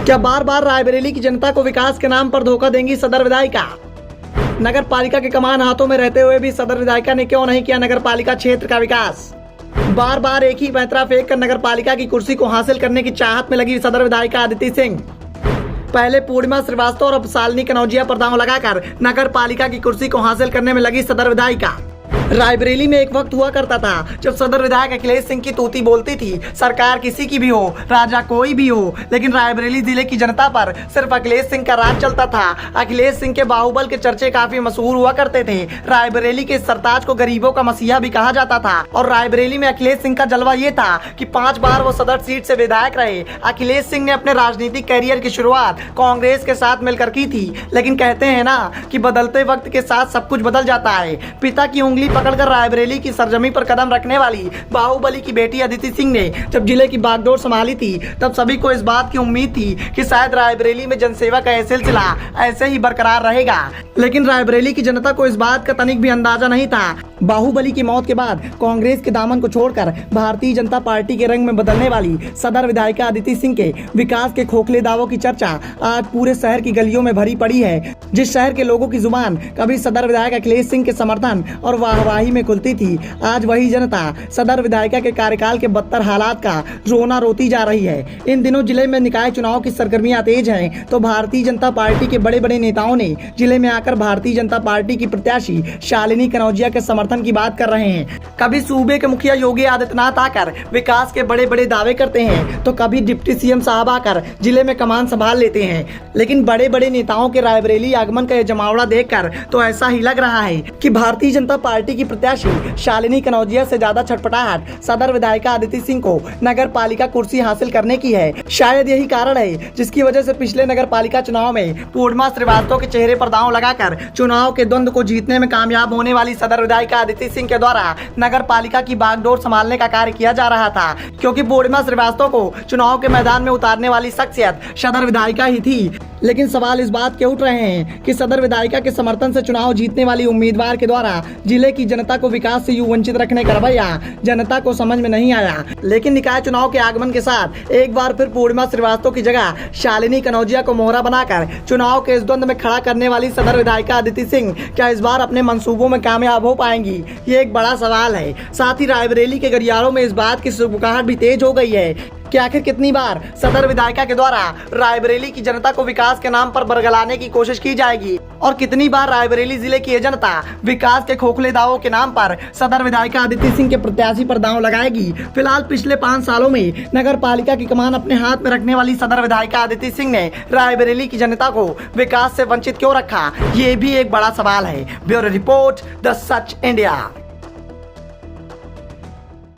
क्या बार बार रायबरेली की जनता को विकास के नाम पर धोखा देंगी सदर विधायिका? नगर पालिका के कमान हाथों में रहते हुए भी सदर विधायिका ने क्यों नहीं किया नगर पालिका क्षेत्र का विकास? बार बार एक ही पैंतरा फेंक कर नगर पालिका की कुर्सी को हासिल करने की चाहत में लगी सदर विधायिका अदिति सिंह। पहले पूर्णिमा श्रीवास्तव और अब शालिनी कनौजिया पर दांव लगाकर नगर पालिका की कुर्सी को हासिल करने में लगी सदर विधायिका। रायबरेली में एक वक्त हुआ करता था जब सदर विधायक अखिलेश सिंह की तूती बोलती थी, सरकार किसी की भी हो, राजा कोई भी हो, लेकिन रायबरेली जिले की जनता पर सिर्फ अखिलेश सिंह का राज चलता था। अखिलेश सिंह के बाहुबल के चर्चे काफी मशहूर हुआ करते थे। रायबरेली के सरताज को गरीबों का मसीहा भी कहा जाता था और रायबरेली में अखिलेश सिंह का जलवा ये था कि 5 बार वो सदर सीट से विधायक रहे। अखिलेश सिंह ने अपने राजनीतिक कैरियर की शुरुआत कांग्रेस के साथ मिलकर की थी, लेकिन कहते हैं ना कि बदलते वक्त के साथ सब कुछ बदल जाता है। पिता की उंगली पकड़कर रायबरेली की सरजमी पर कदम रखने वाली बाहुबली की बेटी अदिति सिंह ने जब जिले की बागडोर संभाली थी, तब सभी को इस बात की उम्मीद थी कि शायद रायबरेली में जनसेवा का सिलसिला ऐसे ही बरकरार रहेगा, लेकिन रायबरेली की जनता को इस बात का तनिक भी अंदाजा नहीं था। बाहुबली की मौत के बाद कांग्रेस के दामन को छोड़कर भारतीय जनता पार्टी के रंग में बदलने वाली सदर विधायिका अदिति सिंह के विकास के खोखले दावों की चर्चा आज पूरे शहर की गलियों में भरी पड़ी है। जिस शहर के लोगों की जुबान कभी सदर विधायक अखिलेश सिंह के समर्थन और वाहवाही में खुलती थी, आज वही जनता सदर विधायिका के कार्यकाल के बदतर हालात का रोना रोती जा रही है। इन दिनों जिले में निकाय चुनाव की सरगर्मियां तेज हैं, तो भारतीय जनता पार्टी के बड़े बड़े नेताओं ने जिले में आकर भारतीय जनता पार्टी की प्रत्याशी शालिनी कनौजिया के समर्थन की बात कर रहे हैं। कभी सूबे के मुखिया योगी आदित्यनाथ आकर विकास के बड़े बड़े दावे करते हैं, तो कभी डिप्टी सीएम साहब आकर जिले में कमान संभाल लेते हैं। लेकिन बड़े बड़े नेताओं के रायबरेली आगमन का यह जमावड़ा देखकर तो ऐसा ही लग रहा है कि भारतीय जनता पार्टी की प्रत्याशी शालिनी कनौजिया से ज्यादा छटपटाहट सदर विधायिका अदिति सिंह को नगर पालिका कुर्सी हासिल करने की है। शायद यही कारण है जिसकी वजह से पिछले नगर पालिका चुनाव में पूर्णिमा श्रीवास्तव के चेहरे पर दांव लगाकर चुनाव के द्वंद्व को जीतने में कामयाब होने वाली सदर विधायिका अदिति सिंह के द्वारा नगर पालिका की बागडोर संभालने का कार्य किया जा रहा था, क्योंकि पूर्णिमा श्रीवास्तव को चुनाव के मैदान में उतारने वाली शख्सियत सदर विधायिका ही थी। लेकिन सवाल इस बात के उठ रहे हैं कि सदर विधायिका के समर्थन से चुनाव जीतने वाली उम्मीदवार के द्वारा जिले की जनता को विकास से यूं वंचित रखने का रवैया जनता को समझ में नहीं आया। लेकिन निकाय चुनाव के आगमन के साथ एक बार फिर पूर्णिमा श्रीवास्तव की जगह शालिनी कनौजिया को मोहरा बनाकर चुनाव के इस द्वंद में खड़ा करने वाली सदर विधायिका अदिति सिंह क्या इस बार अपने मंसूबों में कामयाब हो पाएंगी, ये एक बड़ा सवाल है। साथ ही रायबरेली के गलियारों में इस बात की सुगबुगाहट भी तेज हो गई है कि आखिर कितनी बार सदर विधायिका के द्वारा रायबरेली की जनता को विकास के नाम पर बरगलाने की कोशिश की जाएगी और कितनी बार रायबरेली जिले की जनता विकास के खोखले दावों के नाम पर सदर विधायिका अदिति सिंह के प्रत्याशी पर दांव लगाएगी। फिलहाल पिछले 5 सालों में नगर पालिका की कमान अपने हाथ में रखने वाली सदर विधायिका अदिति सिंह ने रायबरेली की जनता को विकास से वंचित क्यों रखा, ये भी एक बड़ा सवाल है। Bureau report, the such India.